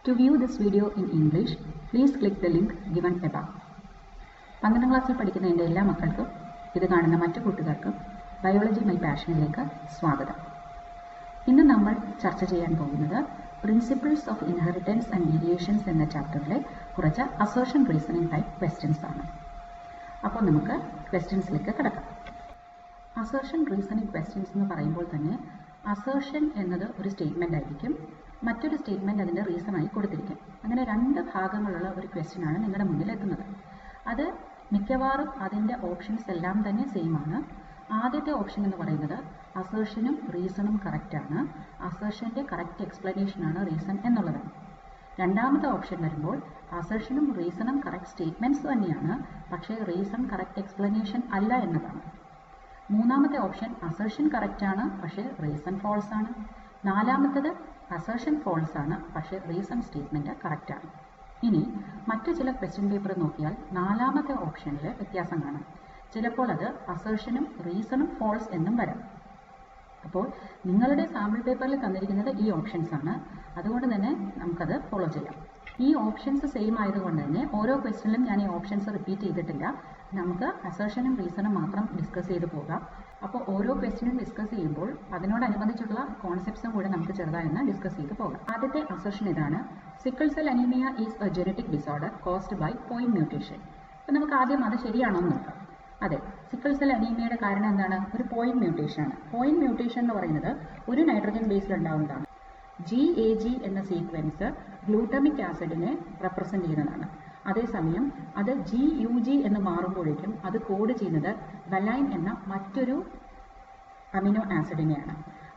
To view this video in English, please click the link given above. 12ാം ക്ലാസ്സിൽ പഠിക്കുന്ന എൻ്റെ എല്ലാ മക്കൾക്കും ഇത് കാണുന്ന മറ്റു കൂട്ടുകാർക്കും ബയോളജി മൈ പാഷനിലേക്ക് സ്വാഗതം. ഇന്ന് നമ്മൾ ചർച്ച ചെയ്യാൻ പോകുന്നത് principles of inheritance and variations എന്ന ചാപ്റ്ററിലെ കുറച്ച് അസേർഷൻ റീസണിംഗ് ടൈപ്പ് ക്വസ്റ്റ്യൻസ് ആണ്. അപ്പോൾ നമുക്ക് ക്വസ്റ്റ്യൻസിലേക്ക് കിടക്കാം. അസേർഷൻ റീസണിംഗ് ക്വസ്റ്റ്യൻസ് എന്ന് പറയുമ്പോൾ തന്നെ അസേർഷൻ എന്നത് ഒരു സ്റ്റേറ്റ്മെൻ്റ് ആയിരിക്കും, മറ്റൊരു സ്റ്റേറ്റ്മെൻറ്റ് അതിൻ്റെ റീസണായി കൊടുത്തിരിക്കും. അങ്ങനെ രണ്ട് ഭാഗങ്ങളുള്ള ഒരു ക്വസ്റ്റ്യനാണ് നിങ്ങളുടെ മുന്നിൽ എത്തുന്നത്. അത് മിക്കവാറും അതിൻ്റെ ഓപ്ഷൻസ് എല്ലാം തന്നെ സെയിം ആണ്. ആദ്യത്തെ ഓപ്ഷൻ എന്ന് പറയുന്നത് അസേർഷനും റീസണും കറക്റ്റാണ്, അസേർഷൻ്റെ കറക്റ്റ് എക്സ്പ്ലനേഷനാണ് റീസൺ എന്നുള്ളതാണ്. രണ്ടാമത്തെ ഓപ്ഷൻ വരുമ്പോൾ അസേർഷനും റീസണും കറക്റ്റ് സ്റ്റേറ്റ്മെൻറ്റ്സ് തന്നെയാണ്, പക്ഷേ റീസൺ കറക്റ്റ് എക്സ്പ്ലനേഷൻ അല്ല എന്നതാണ്. മൂന്നാമത്തെ ഓപ്ഷൻ അസേർഷൻ കറക്റ്റാണ്, പക്ഷേ റീസൺ ഫോൾസ് ആണ്. നാലാമത്തത് അസേർഷൻ ഫോൾസ് ആണ്, പക്ഷേ റീസൺ സ്റ്റേറ്റ്മെൻറ്റ് കറക്റ്റാണ്. ഇനി മറ്റു ചില ക്വസ്റ്റ്യൻ പേപ്പർ നോക്കിയാൽ നാലാമത്തെ ഓപ്ഷനിൽ വ്യത്യാസം കാണാം. ചിലപ്പോൾ അത് അസേർഷനും റീസണും ഫോൾസ് എന്നും വരാം. അപ്പോൾ നിങ്ങളുടെ സാമ്പിൾ പേപ്പറിൽ തന്നിരിക്കുന്നത് ഈ ഓപ്ഷൻസ് ആണ്, അതുകൊണ്ട് തന്നെ നമുക്കത് ഫോളോ ചെയ്യാം. ഈ ഓപ്ഷൻസ് സെയിം ആയതുകൊണ്ട് തന്നെ ഓരോ ക്വസ്റ്റ്യനിലും ഞാൻ ഈ ഓപ്ഷൻസ് റിപ്പീറ്റ് ചെയ്തിട്ടില്ല. നമുക്ക് അസേർഷനും റീസണും മാത്രം ഡിസ്കസ് ചെയ്ത് പോകാം. അപ്പോൾ ഓരോ ക്വസ്റ്റ്യനും ഡിസ്കസ് ചെയ്യുമ്പോൾ അതിനോടനുബന്ധിച്ചുള്ള കോൺസെപ്റ്റ്സും കൂടെ നമുക്ക് ചെറുതായൊന്ന് ഡിസ്കസ് ചെയ്ത് പോകാം. ആദ്യത്തെ അസേർഷൻ ഇതാണ്: sickle cell anaemia is a genetic disorder caused by point mutation. അപ്പോൾ നമുക്ക് ആദ്യം അത് ശരിയാണോ എന്ന് നോക്കാം. അതെ, സിക്കിൾ സെൽ അനീമിയയുടെ കാരണം എന്താണ്? ഒരു പോയിന്റ് മ്യൂട്ടേഷൻ ആണ്. പോയിന്റ് മ്യൂട്ടേഷൻ എന്ന് പറയുന്നത് ഒരു നൈട്രജൻ ബേസിൽ ഉണ്ടാവുന്നതാണ്. GAG എന്ന സീക്വൻസ് ഗ്ലൂട്ടമിക് ആസിഡിനെ റെപ്രസെൻ്റ് ചെയ്യുന്നതാണ്. അതേസമയം അത് GUG എന്ന് മാറുമ്പോഴേക്കും അത് കോഡ് ചെയ്യുന്നത് വലൈൻ എന്ന മറ്റൊരു അമിനോ ആസിഡിനെയാണ്.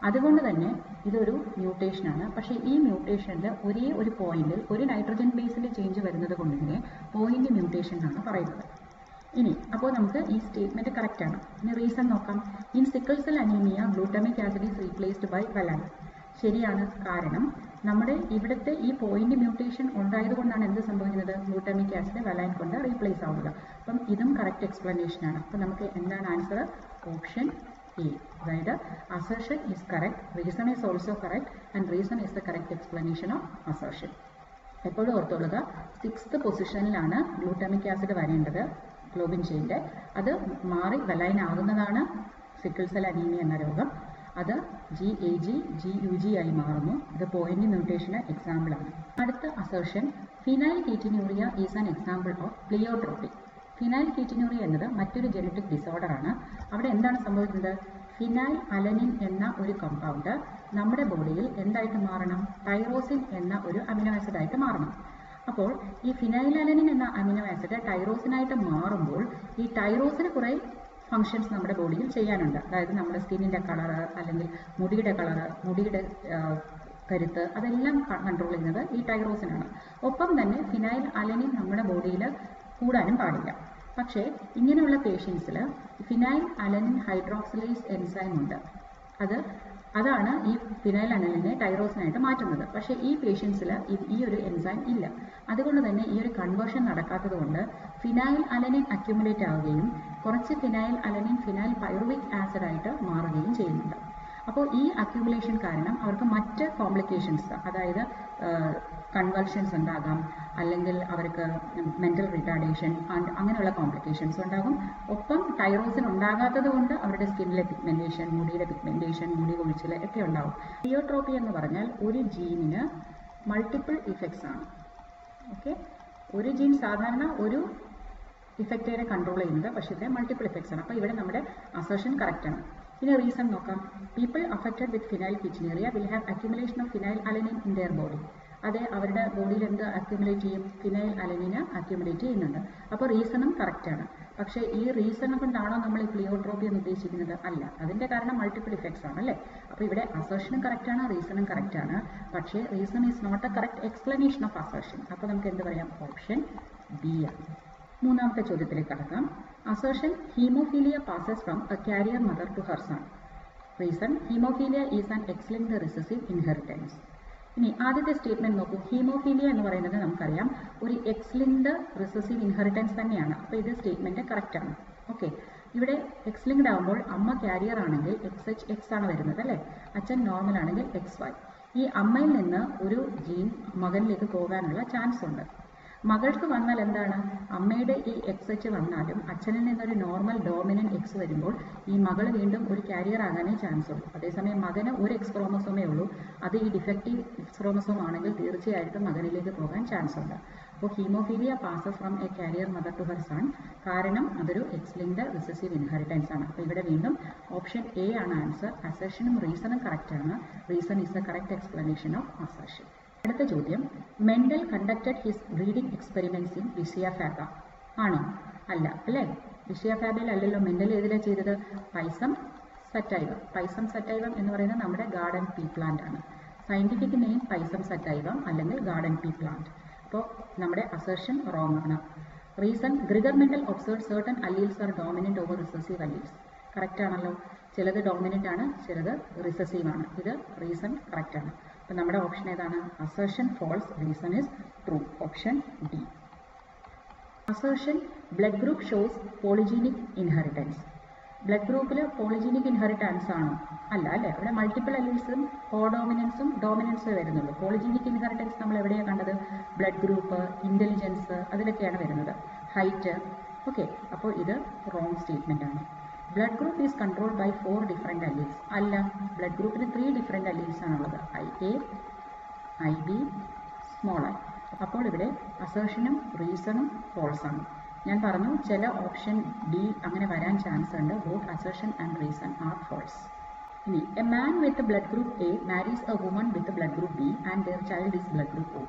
അതുകൊണ്ട് തന്നെ ഇതൊരു മ്യൂട്ടേഷനാണ്. പക്ഷേ ഈ മ്യൂട്ടേഷനിൽ ഒരേ ഒരു പോയിന്റിൽ ഒരു നൈട്രജൻ ബേസിൽ ചേഞ്ച് വരുന്നത് കൊണ്ട് തന്നെ പോയിന്റ് മ്യൂട്ടേഷൻ എന്നാണ് പറയുന്നത്. ഇനി അപ്പോൾ നമുക്ക് ഈ സ്റ്റേറ്റ്മെൻറ്റ് കറക്റ്റാണ്. ഇനി റീസൺ നോക്കാം. In sickle cell anaemia glutamic acid is replaced by valine. ശരിയാണ്. കാരണം നമ്മുടെ ഇവിടുത്തെ ഈ പോയിന്റ് മ്യൂട്ടേഷൻ ഉണ്ടായതുകൊണ്ടാണ് എന്ത് സംഭവിക്കുന്നത്? ഗ്ലൂട്ടമിക് ആസിഡ് വലൈൻ കൊണ്ട് റീപ്ലേസ് ആവുന്നത്. അപ്പം ഇതും കറക്റ്റ് എക്സ്പ്ലനേഷനാണ്. അപ്പം നമുക്ക് എന്താണ് ആൻസർ? Option A. അതായത് assertion is correct, reason is also correct and reason is the correct explanation of assertion. എപ്പോഴും ഓർത്തുകൊള്ളുക, 6th പൊസിഷനിലാണ് ഗ്ലൂട്ടമിക് ആസിഡ് വരേണ്ടത് ഗ്ലോബിൻ ചെയിൻ്റെ. അത് മാറി വലൈൻ ആകുന്നതാണ് സിക്കിൾ സെൽ അനീമിയ എന്ന രോഗം. അത് GAG GUG ആയി മാറുന്നു. ഇത് പോയിന്റ് മ്യൂട്ടേഷന് എക്സാമ്പിളാണ്. അടുത്ത assertion: phenylketonuria is an example of pleiotropy. Phenylketonuria എന്നത് മറ്റൊരു ജെനറ്റിക് ഡിസോർഡർ ആണ്. അവിടെ എന്താണ് സംഭവിക്കുന്നത്? ഫിനൈൽ അലനിൻ എന്ന ഒരു കമ്പൗണ്ട് നമ്മുടെ ബോഡിയിൽ എന്തായിട്ട് മാറണം? ടൈറോസിൻ എന്ന ഒരു അമിനോ ആസിഡ് ആയിട്ട് മാറണം. അപ്പോൾ ഈ ഫിനൈൽ അലനിൻ എന്ന അമിനോ ആസിഡ് ടൈറോസിനായിട്ട് മാറുമ്പോൾ ഈ ടൈറോസിന് കുറേ ഫങ്ഷൻസ് നമ്മുടെ ബോഡിയിൽ ചെയ്യാനുണ്ട്. അതായത് നമ്മുടെ സ്കിന്നിൻ്റെ കളറ്, അല്ലെങ്കിൽ മുടിയുടെ കളറ്, മുടിയുടെ കരുത്ത്, അതെല്ലാം കൺട്രോൾ ചെയ്യുന്നത് ഈ ടൈറോസിനാണ്. ഒപ്പം തന്നെ ഫിനൈൽ അലനിൻ നമ്മുടെ ബോഡിയിൽ കൂടാനും പാടില്ല. പക്ഷേ ഇങ്ങനെയുള്ള പേഷ്യൻസിൽ ഫിനൈൽ അലനിൻ ഹൈഡ്രോക്സിലേസ് എൻസൈം ഉണ്ട്. അതാണ് ഈ ഫിനൈൽ അലനിനെ ടൈറോസിനായിട്ട് മാറ്റുന്നത്. പക്ഷേ ഈ പേഷ്യൻസിൽ ഈ ഒരു എൻസൈം ഇല്ല. അതുകൊണ്ട് തന്നെ ഈ ഒരു കൺവേർഷൻ നടക്കാത്തത് കൊണ്ട് ഫിനൈൽ അലനിൻ അക്യുമുലേറ്റ് ആവുകയും കുറച്ച് ഫിനൈൽ അലനിൻ ഫിനൈൽ പൈറുവിക് ആസിഡായിട്ട് മാറുകയും ചെയ്യുന്നുണ്ട്. അപ്പോൾ ഈ അക്യുമുലേഷൻ കാരണം അവർക്ക് മറ്റ് കോംപ്ലിക്കേഷൻസ്, അതായത് കൺവൾഷൻസ് ഉണ്ടാകാം, അല്ലെങ്കിൽ അവർക്ക് മെൻ്റൽ റിട്ടാർഡേഷൻ അങ്ങനെയുള്ള കോംപ്ലിക്കേഷൻസ് ഉണ്ടാകും. ഒപ്പം ടൈറോസിൻ ഉണ്ടാകാത്തത് കൊണ്ട് അവരുടെ സ്കിന്നിലെ പിഗ്മെൻറ്റേഷൻ, മുടിയുടെ പിഗ്മെൻറ്റേഷൻ, മുടി കൊഴിച്ചിൽ ഒക്കെ ഉണ്ടാകും. പ്ലിയോട്രോപ്പി എന്ന് പറഞ്ഞാൽ ഒരു ജീനിന് മൾട്ടിപ്പിൾ ഇഫക്ട്സ് ആണ്. ഓക്കെ, ഒരു ജീൻ സാധാരണ ഒരു ഇഫക്റ്റിനെ കൺട്രോൾ ചെയ്യുന്നത്, പക്ഷേ ഇവിടെ മൾട്ടിപ്പിൾ ഇഫക്ട്സ് ആണ്. അപ്പോൾ ഇവിടെ നമ്മുടെ അസേർഷൻ കറക്റ്റാണ്. ഇനി റീസൺ നോക്കാം. People affected with phenylketonuria will have accumulation of phenylalanine in their body. അതെ, അവരുടെ ബോഡിയിൽ എന്ത് അക്യുമുലേറ്റ് ചെയ്യും? ഫിനൈൽ അലനിന് അക്യുമുലേറ്റ് ചെയ്യുന്നുണ്ട്. അപ്പോൾ റീസണും കറക്റ്റാണ്. പക്ഷേ ഈ റീസൺ കൊണ്ടാണോ നമ്മൾ ഈ പ്ലിയോട്രോപ്പി എന്ന് ഉദ്ദേശിക്കുന്നത്? അല്ല, അതിൻ്റെ കാരണം മൾട്ടിപ്പിൾ ഇഫക്ട്സ് ആണ് അല്ലേ. അപ്പോൾ ഇവിടെ അസേർഷനും കറക്റ്റാണ്, റീസണും കറക്റ്റാണ്. പക്ഷേ reason is not a correct explanation of assertion. അപ്പോൾ നമുക്ക് എന്ത് പറയാം? ഓപ്ഷൻ ബി ആണ്. മൂന്നാമത്തെ ചോദ്യത്തിലേക്ക് കടക്കാം. Assertion: haemophilia passes from a carrier mother to her son. Reason: haemophilia is an X-linked recessive inheritance. ഇനി ആദ്യത്തെ സ്റ്റേറ്റ്മെൻറ്റ് നോക്കൂ. ഹീമോഫീലിയ എന്ന് പറയുന്നത് നമുക്കറിയാം ഒരു എക്സ്-ലിങ്ക്ഡ് റിസസീവ് ഇൻഹെറിറ്റൻസ് തന്നെയാണ്. അപ്പോൾ ഇത് സ്റ്റേറ്റ്മെൻറ്റ് കറക്റ്റാണ്. ഓക്കെ, ഇവിടെ എക്സ്-ലിങ്ക്ഡ് ആകുമ്പോൾ അമ്മ കാരിയർ ആണെങ്കിൽ XH X ആണ് വരുന്നത് അല്ലേ, അച്ഛൻ നോർമൽ ആണെങ്കിൽ XY. ഈ അമ്മയിൽ നിന്ന് ഒരു ജീൻ മകനിലേക്ക് പോകാനുള്ള ചാൻസ് ഉണ്ട്. മകൾക്ക് വന്നാൽ എന്താണ്, അമ്മയുടെ ഈ എക്സ് വന്നാലും അച്ഛനിൽ നിന്നൊരു നോർമൽ ഡോമിനന്റ് എക്സ് വരുമ്പോൾ ഈ മകൾ വീണ്ടും ഒരു കാരിയർ ആകാനേ ചാൻസ് ഉള്ളൂ. അതേസമയം മകന് ഒരു എക്സ് ക്രോമസോമേ ഉള്ളൂ. അത് ഈ ഡിഫക്റ്റീവ് എക്സ് ക്രോമസോം ആണെങ്കിൽ തീർച്ചയായിട്ടും മകനിലേക്ക് പോകാൻ ചാൻസ് ഉണ്ട്. അപ്പോൾ haemophilia passes from a carrier mother to her son, കാരണം അതൊരു എക്സ് ലിങ്ക്ഡ് റിസസീവ് ഇൻഹെറിറ്റൻസ് ആണ്. അപ്പോൾ ഇവിടെ വീണ്ടും ഓപ്ഷൻ എ ആണ് ആൻസർ. അസർഷനും റീസണും കറക്റ്റ് ആണ്. Reason is the correct explanation of assertion. അടുത്ത ചോദ്യം, Mendel conducted his breeding experiments in vicia faba. ആണോ? അല്ല അല്ലേ? ലിസിയ ഫാബയിൽ അല്ലല്ലോ. മെൻഡൽ ഏതിലാണ് ചെയ്തത്? പൈസം സറ്റൈവം. പൈസം സറ്റൈവം എന്ന് പറയുന്നത് നമ്മുടെ ഗാർഡൻ പീ പ്ലാന്റ് ആണ്. സയന്റിഫിക് നെയിം പൈസം സറ്റൈവം അല്ലെങ്കിൽ ഗാർഡൻ പീ പ്ലാന്റ്. അപ്പോൾ നമ്മുടെ അസർഷൻ റോങ് ആണ്. Reason, Gregor Mendel observe certain alleles are dominant over recessive alleles. Correct ആണല്ലോ. ചിലത് ഡോമിനന്റ് ആണ്, ചിലത് റിസസീവ് ആണ്. ഇത് റീസൺ കറക്റ്റ് ആണ്. അപ്പോൾ നമ്മുടെ ഓപ്ഷൻ ഏതാണ്? Assertion false, reason is true. Option D. Assertion blood group shows polygenic inheritance. Blood ഗ്രൂപ്പിൽ പോളിജീനിക് ഇൻഹെറിറ്റൻസ് ആണോ? അല്ല അല്ലേ? അവിടെ മൾട്ടിപ്പിൾ അലീൽസും കോഡോമിനൻസും ഡോമിനൻസും വരുന്നുള്ളൂ. പോളിജീനിക് ഇൻഹെറിറ്റൻസ് നമ്മൾ എവിടെയാണ് കണ്ടത്? ബ്ലഡ് ഗ്രൂപ്പ്, ഇന്റലിജൻസ്, അതിലൊക്കെയാണ് വരുന്നത്. ഹൈറ്റ്. ഓക്കെ, അപ്പോൾ ഇത് റോങ് സ്റ്റേറ്റ്മെന്റ് ആണ്. Blood group is controlled by 4 different alleles. അല്ല, ബ്ലഡ് ഗ്രൂപ്പിന് 3 ഡിഫറെൻറ്റ് അല്ലീൽസ് ആണുള്ളത്. IA, IB, small I. അപ്പോൾ ഇവിടെ അസർഷനും റീസണും ഫോൾസ് ആണ്. ഞാൻ പറഞ്ഞു ചില ഓപ്ഷൻ ഡി അങ്ങനെ വരാൻ ചാൻസ് ഉണ്ട്. Both assertion and reason are false. ഇനി, a man with blood group A marries a woman with blood group B and their child is blood group O.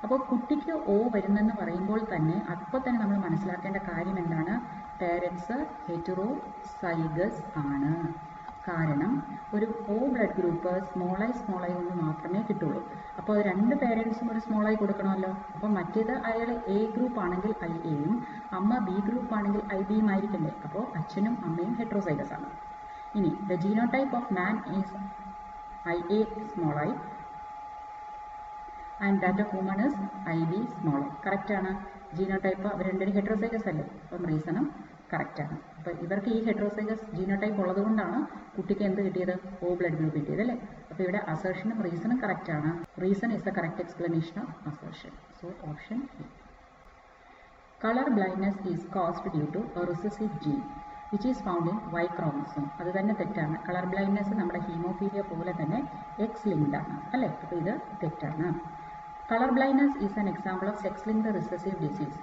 അപ്പോൾ കുട്ടിക്ക് ഒ വരുന്നെന്ന് പറയുമ്പോൾ തന്നെ അപ്പോൾ തന്നെ നമ്മൾ മനസ്സിലാക്കേണ്ട കാര്യം എന്താണ്? പേരൻസ് ഹെറ്ററോ സൈഗസ് ആണ്. കാരണം ഒരു O blood group small I ഒന്ന് മാത്രമേ കിട്ടുള്ളൂ. അപ്പോൾ രണ്ട് പേരൻസും ഒരു സ്മോൾ ഐ കൊടുക്കണമല്ലോ. അപ്പോൾ മറ്റേത് അയാൾ എ ഗ്രൂപ്പ് ആണെങ്കിൽ IA-യും അമ്മ ബി ഗ്രൂപ്പ് ആണെങ്കിൽ IB-യും ആയിരിക്കില്ലേ. അപ്പോൾ അച്ഛനും അമ്മയും ഹെറ്ററോസൈഗസ് ആണ്. ഇനി, the genotype of man is IA small I and that of woman is IB small I. Correct ആണ്. ജീനോടൈപ്പ് അവർ രണ്ടുപേരും ഹെറ്ററോസൈഗസ് അല്ലേ. അപ്പം റീസണും കറക്റ്റ് ആണ്. അപ്പോൾ ഇവർക്ക് ഈ ഹെറ്ററോസൈഗസ് ജീനോടൈപ്പ് ഉള്ളതുകൊണ്ടാണ് കുട്ടിക്ക് എന്ത് കിട്ടിയത്? ഒ ബ്ലഡ് ഗ്രൂപ്പ് കിട്ടിയത് അല്ലേ. അപ്പോൾ ഇവിടെ അസർഷനും റീസണും കറക്റ്റ് ആണ്. Reason is the correct explanation of assertion. So option A. Colour blindness is caused due to a recessive gene which is found in Y chromosome. അത് തന്നെ തെറ്റാണ്. കളർ ബ്ലൈൻഡ്നെസ് നമ്മുടെ ഹീമോഫീലിയ പോലെ തന്നെ എക്സ് ലിങ്ക്ഡ് ആണ് അല്ലേ. അപ്പോൾ ഇത് തെറ്റാണ്. Colour blindness is an example of sex linked recessive disease.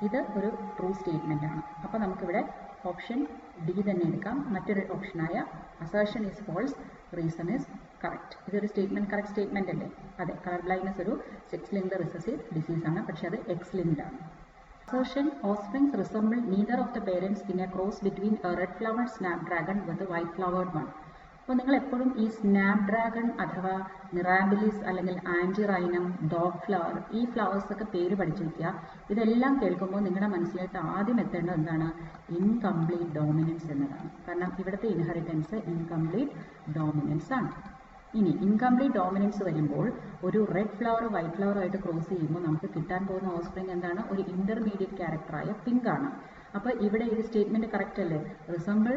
ഇത് ഒരു ട്രൂ സ്റ്റേറ്റ്മെന്റ് ആണ്. അപ്പോൾ നമുക്കിവിടെ ഓപ്ഷൻ ഡി തന്നെ എടുക്കാം. മറ്റൊരു ഓപ്ഷനായ assertion is false, reason is correct. ഇതൊരു കറക്റ്റ് സ്റ്റേറ്റ്മെന്റ് അല്ലേ? അതെ, കളർ ബ്ലൈൻഡ്നെസ് ഒരു സെക്സ് ലിങ്ക്ഡ് റിസസീവ് ഡിസീസ് ആണ്, പക്ഷെ അത് എക്സ് ലിങ്ക്ഡ് ആണ്. Assertion, offsprings resemble neither of the parents in a cross between a red flowered snapdragon with a white flowered one. അപ്പോൾ നിങ്ങൾ എപ്പോഴും ഈ സ്നാപ്ഡ്രാഗൺ അഥവാ മിറാബിലിസ് അല്ലെങ്കിൽ ആൻജിറൈനം, ഡോഗ് ഫ്ലവർ, ഈ ഫ്ലവേഴ്സൊക്കെ പേര് പഠിച്ചു വയ്ക്കുക. ഇതെല്ലാം കേൾക്കുമ്പോൾ നിങ്ങളുടെ മനസ്സിലേക്ക് ആദ്യം എത്തേണ്ടത് എന്താണ്? ഇൻകംപ്ലീറ്റ് ഡോമിനൻസ് എന്നതാണ്. കാരണം ഇവിടുത്തെ ഇൻഹെറിറ്റൻസ് ഇൻകംപ്ലീറ്റ് ഡോമിനൻസ് ആണ്. ഇനി ഇൻകംപ്ലീറ്റ് ഡോമിനൻസ് വരുമ്പോൾ ഒരു റെഡ് ഫ്ലവർ വൈറ്റ് ഫ്ലവറുമായിട്ട് ക്രോസ് ചെയ്യുമ്പോൾ നമുക്ക് കിട്ടാൻ പോകുന്ന ഓഫ്സ്പ്രിംഗ് എന്താണ്? ഒരു ഇന്റർമീഡിയറ്റ് ക്യാരക്ടറായ പിങ്ക് ആണ്. അപ്പോൾ ഇവിടെ ഈ സ്റ്റേറ്റ്മെന്റ് കറക്റ്റ് അല്ലേ? Resemble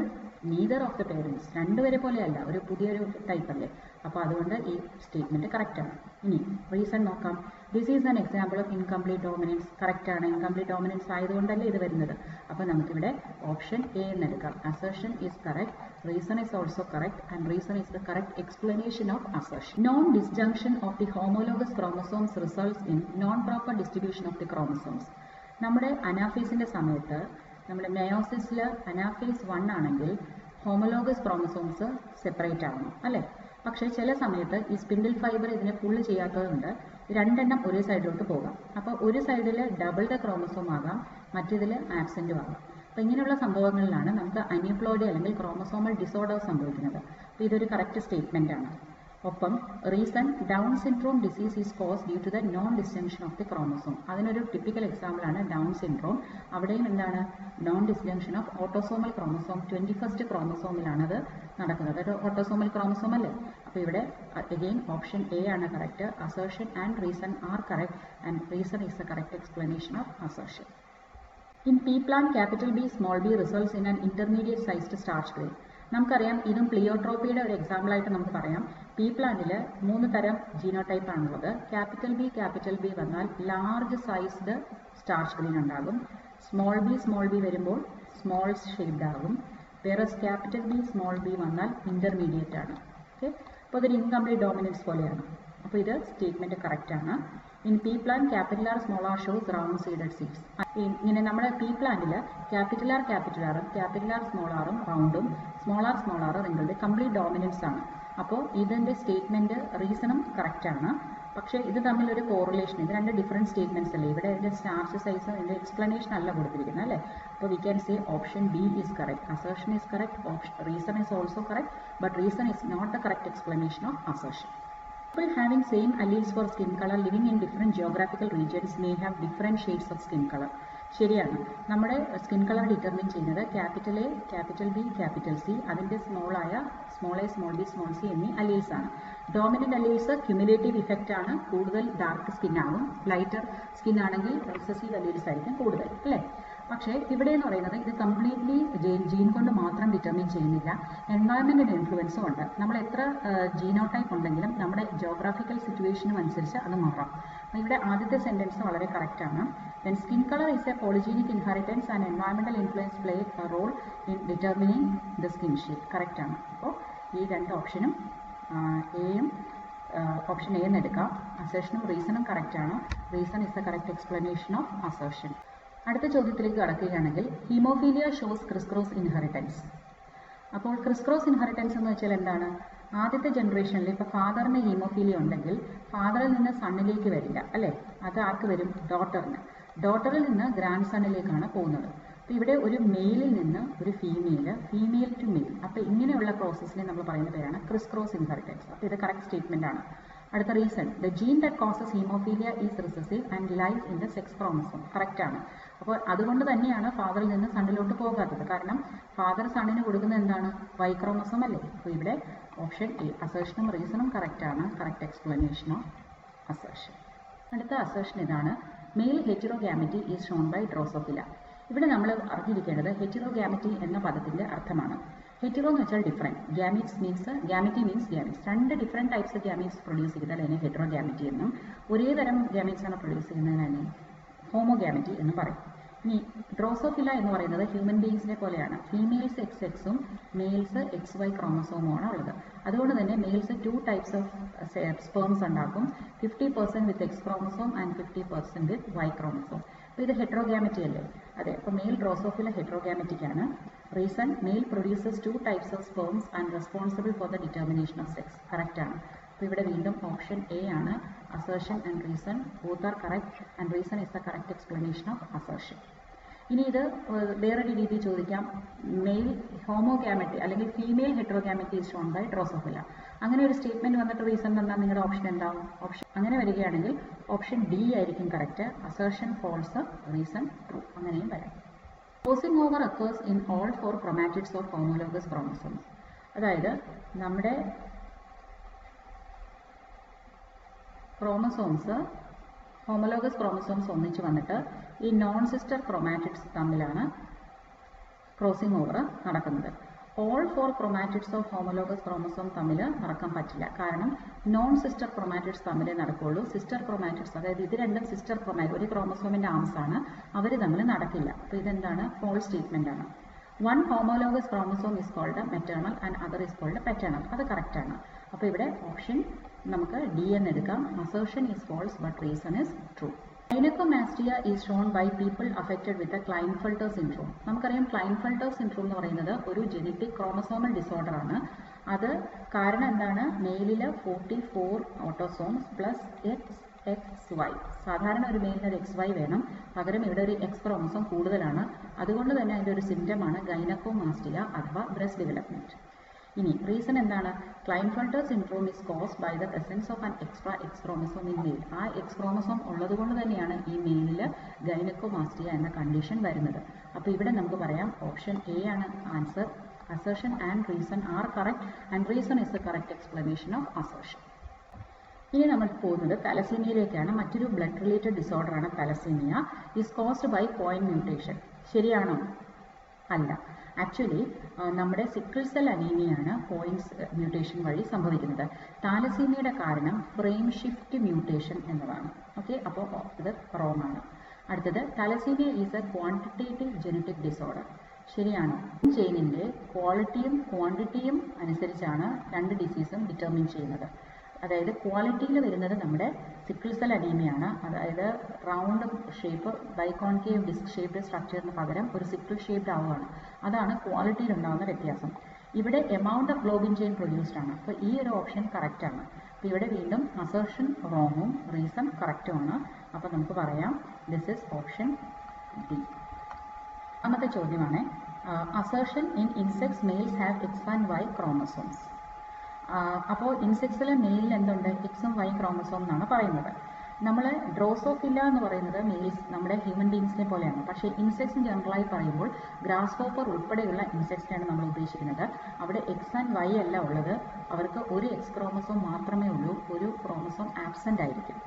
neither of the parents, രണ്ടുപേരെ പോലെയല്ല, ഒരു പുതിയൊരു ടൈപ്പ് അല്ലേ. അപ്പോൾ അതുകൊണ്ട് ഈ സ്റ്റേറ്റ്മെന്റ് കറക്റ്റ് ആണ്. ഇനി റീസൺ നോക്കാം. This is an example of incomplete dominance. Correct ആണ്. ഇൻകംപ്ലീറ്റ് ഡോമിനൻസ് ആയതുകൊണ്ടല്ലേ ഇത് വരുന്നത്. അപ്പോൾ നമുക്കിവിടെ ഓപ്ഷൻ എ എന്ന് എടുക്കാം. Assertion is correct, reason is also correct, and reason is the correct explanation of assertion. Non disjunction of the homologous chromosomes results in non proper distribution of the chromosomes. നമ്മുടെ അനാഫേസിന്റെ സമയത്ത് നമ്മുടെ മെയോസിസിൽ anaphase 1 ആണെങ്കിൽ homologous chromosomes separate ആവണം അല്ലേ. പക്ഷേ ചില സമയത്ത് ഈ സ്പിൻഡിൽ ഫൈബർ ഇതിനെ ഫുള്ള് ചെയ്യാത്തതുകൊണ്ട് രണ്ടെണ്ണം ഒരേ സൈഡിലോട്ട് പോകാം. അപ്പോൾ ഒരു സൈഡിൽ ഡബിൾ ദ ക്രോമസോം ആകാം, മറ്റേതിൽ ആബ്സെൻറ്റും ആകാം. അപ്പോൾ ഇങ്ങനെയുള്ള സംഭവങ്ങളിലാണ് നമുക്ക് അന്യൂപ്ലോയിഡി അല്ലെങ്കിൽ ക്രോമസോമൽ ഡിസോർഡർ സംഭവിക്കുന്നത്. അപ്പോൾ ഇതൊരു കറക്റ്റ് സ്റ്റേറ്റ്മെന്റ് ആണ്. ഒപ്പം reason, Down syndrome disease is cause due to the non disjunction of the chromosome. അതിനൊരു ടിപ്പിക്കൽ എക്സാമ്പിൾ ആണ് ഡൗൺ സിൻഡ്രോം. അവിടെയും എന്താണ്? Non disjunction of autosomal chromosome 21st ക്രോമസോമിലാണ് അത് നടക്കുന്നത്. ഒരു ഓട്ടോസോമൽ ക്രോമസോം അല്ലേ. അപ്പോൾ ഇവിടെ അഗെയിൻ ഓപ്ഷൻ എ ആണ് correct. Assertion and reason are correct, and reason is the correct explanation of assertion. In pea plant, capital B, small b results in an intermediate sized starch grain. നമുക്കറിയാം ഇതും പ്ലിയോട്രോപ്പിയുടെ ഒരു എക്സാമ്പിളായിട്ട് നമുക്ക് പറയാം. P പ്ലാന്റിൽ 3 തരം genotype ആണുള്ളത്. Capital B വന്നാൽ large sized starch grain ഉണ്ടാകും. സ്മോൾ ബി വരുമ്പോൾ സ്മോൾ ഷേപ്ഡ് ആകും. Whereas capital B small B വന്നാൽ ഇന്റർമീഡിയറ്റ് ആണ്. ഓക്കെ, അപ്പോൾ അതൊരു ഇൻകംപ്ലീറ്റ് ഡോമിനൻസ് പോലെയാണ്. അപ്പോൾ ഇത് സ്റ്റേറ്റ്മെന്റ് കറക്റ്റ് ആണ്. In pea plant capital R small R shows round seeded seeds. ഇങ്ങനെ നമ്മുടെ പീ പ്ലാന്റിൽ ക്യാപിറ്റൽ ആർ സ്മോൾ ആറും റൗണ്ടും സ്മോൾ ആർ നിങ്ങളുടെ കംപ്ലീറ്റ് ഡോമിനൻസ് ആണ്. അപ്പോൾ ഇതിന്റെ സ്റ്റേറ്റ്മെന്റ് റീസണും കറക്റ്റ് ആണ്. പക്ഷേ ഇത് തമ്മിൽ ഒരു കോറിലേഷൻ, ഇത് രണ്ട് ഡിഫറെന്റ് സ്റ്റേറ്റ്മെന്റ്സ് അല്ലേ. ഇവിടെ ഇതിന്റെ സ്റ്റാർച്ച് സൈസ് ഇതിന്റെ എക്സ്പ്ലനേഷൻ അല്ല കൊടുത്തിരിക്കുന്നത് അല്ലേ. അപ്പോൾ we can say option B is correct. Assertion is correct. Reason is also correct, but reason is not the correct explanation of assertion. People having same alleles for skin color living in different geographical regions may have different shades of skin color. ശരിയാണ്. നമ്മുടെ skin colour determine ചെയ്യുന്നത് capital A, capital B, capital C, അതിൻ്റെ small A, small B, small C എന്നീ alleles ആണ്. Dominant alleles cumulative effect ആണ്. കൂടുതൽ dark skin ആകും. Lighter skin ആണെങ്കിൽ റിസസീവ് അല്ലീൽസ് ആയിരിക്കും കൂടുതൽ അല്ലേ. പക്ഷേ ഇവിടെ എന്ന് പറയുന്നത് ഇത് കംപ്ലീറ്റ്ലി ജീൻ കൊണ്ട് മാത്രം ഡിറ്റർമിൻ ചെയ്യുന്നില്ല, എൻവയറമെന്റിന്റെ ഇൻഫ്ലുവൻസും ഉണ്ട്. നമ്മൾ എത്ര ജീനോടൈപ്പ് ഉണ്ടെങ്കിലും നമ്മുടെ ജോഗ്രാഫിക്കൽ സിറ്റുവേഷനും അനുസരിച്ച് അത് മാറാം. അപ്പോൾ ഇവിടെ ആദ്യത്തെ സെന്റൻസ് വളരെ കറക്റ്റ് ആണ്. When skin color is a polygenic inheritance and environmental influence play a role in determining the skin shade. Correct ആണ്. അപ്പോൾ ഈ രണ്ട് ഓപ്ഷനും എയും ഓപ്ഷൻ എ എന്ന് എടുക്കാം. അസേർഷനും റീസണും കറക്റ്റ് ആണ്. Reason is the correct explanation of assertion. അടുത്ത ചോദ്യത്തിലേക്ക് കടക്കുകയാണെങ്കിൽ ഹീമോഫീലിയ ഷോസ് ക്രിസ്ക്രോസ് ഇൻഹെറിറ്റൻസ്. അപ്പോൾ ക്രിസ്ക്രോസ് ഇൻഹെറിറ്റൻസ് എന്ന് വെച്ചാൽ എന്താണ്? ആദ്യത്തെ ജനറേഷനിൽ ഇപ്പോൾ ഫാദറിന് ഹീമോഫീലിയ ഉണ്ടെങ്കിൽ ഫാദറിൽ നിന്ന് സണ്ണിലേക്ക് വരില്ല അല്ലേ. അത് ആർക്ക് വരും? ഡോട്ടറിൽ നിന്ന് ഗ്രാൻഡ് സണ്ണിലേക്കാണ് പോകുന്നത്. അപ്പോൾ ഇവിടെ ഒരു മെയിലിൽ നിന്ന് ഒരു ഫീമെയിൽ ടു മെയിൽ, അപ്പോൾ ഇങ്ങനെയുള്ള പ്രോസസ്സിനെ നമ്മൾ പറയുന്ന പേരാണ് ക്രിസ്ക്രോസ് ഇൻഹെറിറ്റൻസ്. അപ്പോൾ ഇത് കറക്റ്റ് സ്റ്റേറ്റ്മെന്റ് ആണ്. അടുത്ത reason, the gene that causes haemophilia is recessive and lies in the sex chromosome. Correct ആണ്. അപ്പോൾ അതുകൊണ്ട് തന്നെയാണ് ഫാദറിൽ നിന്ന് സണ്ണിലോട്ട് പോകാത്തത്. കാരണം ഫാദർ സണ്ണിന് കൊടുക്കുന്നത് എന്താണ്? വൈ ക്രോമസോം അല്ലേ. അപ്പോൾ ഇവിടെ ഓപ്ഷൻ എ അസേർഷനും റീസണും കറക്റ്റ് ആണ്. Correct explanation of assertion. അടുത്ത അസേർഷൻ ഇതാണ്, male heterogamety is shown by Drosophila. ഇവിടെ നമ്മൾ അറിഞ്ഞിരിക്കേണ്ടത് ഹെറ്ററോഗാമിറ്റി എന്ന പദത്തിന്റെ അർത്ഥമാണ്. ഹെറ്ററോ എന്ന് വെച്ചാൽ ഡിഫറെന്റ്, ഗാമിറ്റി മീൻസ് ഗ്യാമീറ്റ്സ്. രണ്ട് ഡിഫറെന്റ് ടൈപ്സ് ഗ്യാമീറ്റ്സ് പ്രൊഡ്യൂസ് ചെയ്താൽ അതിനെ ഹെറ്ററോഗാമിറ്റി എന്നും, ഒരേ തരം ഗ്യാമീറ്റ്സ് ആണ് പ്രൊഡ്യൂസ് ചെയ്യുന്നതിനെ ഹോമോഗാമിറ്റി എന്ന് പറയും. ഇനി ഡ്രോസോഫില എന്ന് പറയുന്നത് ഹ്യൂമൻ ബീങ്സിനെ പോലെയാണ്. ഫീമെയിൽസ് XX മെയിൽസ് XY ക്രോമസോമുമാണ് ഉള്ളത്. അതുകൊണ്ട് തന്നെ മെയിൽസ് 2 ടൈപ്സ് ഓഫ് സ്പേംസ് ഉണ്ടാക്കും. 50% വിത്ത് X chromosome and 50% with Y chromosome. അപ്പോൾ ഇത് ഹെറ്ററോഗാമിറ്റി അല്ലേ? അതെ. അപ്പോൾ മെയിൽ ഡ്രോസോഫില ഹെറ്ററോഗാമിറ്റിക് ആണ്. Reason, male produces 2 types of sperms and responsible for the determination of sex. Correct ആണ്. അപ്പോൾ ഇവിടെ വീണ്ടും ഓപ്ഷൻ എ ആണ്. Assertion and reason both are correct and reason is the correct explanation of assertion. ഇനി ഇത് വേറൊരു രീതിയിൽ ചോദിക്കാം, മെയിൽ ഹോമോഗാമറ്റി അല്ലെങ്കിൽ female heterogamety is shown by Drosophila. അങ്ങനെ ഒരു സ്റ്റേറ്റ്മെന്റ് വന്നിട്ട് റീസൺ തന്നാൽ നിങ്ങളുടെ ഓപ്ഷൻ എന്താവും? ഓപ്ഷൻ അങ്ങനെ വരികയാണെങ്കിൽ ഓപ്ഷൻ ഡി ആയിരിക്കും correct. Assertion false, reason true. അങ്ങനെയും വരാം. Crossing over occurs in all 4 chromatids of homologous chromosomes. അതായത് നമ്മുടെ ക്രോമസോംസ്, ഹോമോലോഗസ് ക്രോമസോംസ് ഒന്നിച്ച് വന്നിട്ട് ഈ നോൺ സിസ്റ്റർ ക്രോമാറ്റിഡ്സ് തമ്മിലാണ് ക്രോസിംഗ് ഓവർ നടക്കുന്നത്. All 4 chromatids of homologous chromosome തമ്മിൽ നടക്കാൻ പറ്റില്ല. കാരണം നോൺ സിസ്റ്റർ ക്രോമാറ്റിഡ്സ് തമ്മിലേ നടക്കുള്ളൂ. സിസ്റ്റർ ക്രോമാറ്റിഡ്സ്, അതായത് ഇത് രണ്ടും സിസ്റ്റർ ക്രോമാറ്റിഡ്, ഒരു ക്രോമസോമിന്റെ ആംസ് ആണ്, അവർ തമ്മിൽ നടക്കില്ല. അപ്പോൾ ഇതെന്താണ്? ഫോൾസ് സ്റ്റേറ്റ്മെന്റ് ആണ്. 1 homologous chromosome is called maternal and other is called paternal. അത് കറക്റ്റ് ആണ്. അപ്പോൾ ഇവിടെ ഓപ്ഷൻ നമുക്ക് ഡി എന്ന് എടുക്കാം. Assertion is false but reason is true. Gynecomastia is shown by people affected with the Klinefelter syndrome. നമുക്കറിയാം Klinefelter syndrome എന്ന് പറയുന്നത് ഒരു ജനറ്റിക് ക്രോമസോമൽ ഡിസോർഡർ ആണ്. അത് കാരണം എന്താണ്? മെയിലില് 44 ഓട്ടോസോംസ് പ്ലസ് XY. സാധാരണ ഒരു മെയിലിന് ഒരു XY വേണം, പകരം ഇവിടെ ഒരു X ക്രോമസോം കൂടുതലാണ്. അതുകൊണ്ട് തന്നെ അതിൻ്റെ ഒരു സിംറ്റമാണ് ഗൈനക്കോമാസ്റ്റിയ അഥവാ ബ്രസ്റ്റ് ഡെവലപ്മെന്റ്. ഇനി റീസൺ എന്താണ്? Klinefelter syndrome is caused by the presence of an extra X chromosome in male. ആ X ക്രോമസോം ഉള്ളതുകൊണ്ട് തന്നെയാണ് ഈ മെയിലില് ഗൈനക്കോമാസ്റ്റിയ എന്ന കണ്ടീഷൻ വരുന്നത്. അപ്പോൾ ഇവിടെ നമുക്ക് പറയാം ഓപ്ഷൻ എ ആണ് answer. Assertion and reason are correct and reason is the correct explanation of assertion. ഇനി നമ്മൾ പോകുന്നത് തലസീമിയയിലേക്കാണ്. മറ്റൊരു ബ്ലഡ് റിലേറ്റഡ് ഡിസോർഡർ ആണ് thalassaemia. Is caused by point mutation. ശരിയാണോ? അല്ല. ആക്ച്വലി നമ്മുടെ സിക്കിൾ സെൽ അനീമിയാണ് പോയിൻറ്റ്സ് മ്യൂട്ടേഷൻ വഴി സംഭവിക്കുന്നത്. താലസീമിയയുടെ കാരണം ഫ്രെയിം ഷിഫ്റ്റ് മ്യൂട്ടേഷൻ എന്നതാണ്. ഓക്കെ, അപ്പോൾ ഇത് റോങ് ആണ്. അടുത്തത്, thalassaemia is a quantitative genetic disorder. ശരിയാണോ? ചെയിനിൻ്റെ ക്വാളിറ്റിയും ക്വാണ്ടിറ്റിയും അനുസരിച്ചാണ് രണ്ട് ഡിസീസും ഡിറ്റർമിൻ ചെയ്യുന്നത്. അതായത് ക്വാളിറ്റിയിൽ വരുന്നത് നമ്മുടെ സിക്കിൾ സെൽ അനീമിയാണ്. അതായത് round shape biconcave disc shaped സ്ട്രക്ചറിന് പകരം ഒരു സിക്കിൾ ഷേപ്ഡ് ആവുകയാണ്. അതാണ് ക്വാളിറ്റിയിൽ ഉണ്ടാകുന്ന വ്യത്യാസം. ഇവിടെ amount of globin chain produced ആണ്. അപ്പോൾ ഈ ഒരു ഓപ്ഷൻ കറക്റ്റ് ആണ്. അപ്പോൾ ഇവിടെ വീണ്ടും അസേർഷൻ റോങ്ങും റീസൺ കറക്റ്റുമാണ്. അപ്പോൾ നമുക്ക് പറയാം ദിസ് ഇസ് ഓപ്ഷൻ ഡി. രണ്ടാമത്തെ ചോദ്യമാണ്, assertion in insects males have X and Y chromosomes. അപ്പോൾ ഇൻസെക്ട്സിലെ മെയിലിൽ എന്തുണ്ട്? എക്സും വൈ ക്രോമസോം എന്നാണ് പറയുന്നത്. നമ്മൾ ഡ്രോസോഫില്ല എന്ന് പറയുന്നത് മെയിൽസ് നമ്മുടെ ഹ്യൂമൻ ബീങ്സിനെ പോലെയാണ്. പക്ഷേ ഇൻസെക്ട്സ് ജനറലായി പറയുമ്പോൾ ഗ്രാസ് ഹോപ്പർ ഉൾപ്പെടെയുള്ള ഇൻസെക്ട്സിനെയാണ് നമ്മൾ ഉദ്ദേശിക്കുന്നത്. അവിടെ എക്സ് ആൻഡ് വൈ അല്ല ഉള്ളത്. അവർക്ക് ഒരു എക്സ് ക്രോമസോം മാത്രമേ ഉള്ളൂ, ഒരു ക്രോമസോം ആബ്സെൻ്റ് ആയിരിക്കും.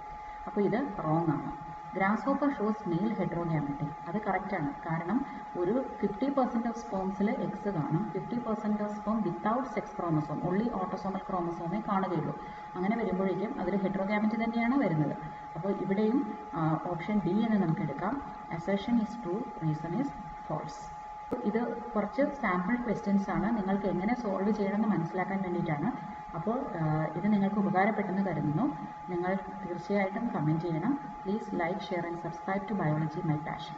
അപ്പോൾ ഇത് റോങ് ആണ്. Grasshopper shows male heterogamety. അത് കറക്റ്റാണ്. കാരണം ഒരു 50% ഓഫ് സ്പേംസിൽ എക്സ് കാണും, 50% of sperm without sex chromosome, only autosomal ക്രോമസോമേ കാണുകയുള്ളൂ. അങ്ങനെ വരുമ്പോഴേക്കും അതൊരു ഹെട്രോഗ്യാമറ്റി തന്നെയാണ് വരുന്നത്. അപ്പോൾ ഇവിടെയും ഓപ്ഷൻ ഡി എന്ന് നമുക്ക് എടുക്കാം. Assertion is true, reason is false. ഇത് കുറച്ച് സാമ്പിൾ ക്വസ്റ്റ്യൻസ് ആണ്, നിങ്ങൾക്ക് എങ്ങനെ സോൾവ് ചെയ്യണമെന്ന് മനസ്സിലാക്കാൻ വേണ്ടിയിട്ടാണ്. അപ്പോൾ ഇത് നിങ്ങൾക്ക് ഉപകാരപ്പെട്ടെന്ന് കരുതുന്നു. നിങ്ങൾ തീർച്ചയായിട്ടും കമൻറ്റ് ചെയ്യണം. Please like, share and subscribe two biology my passion.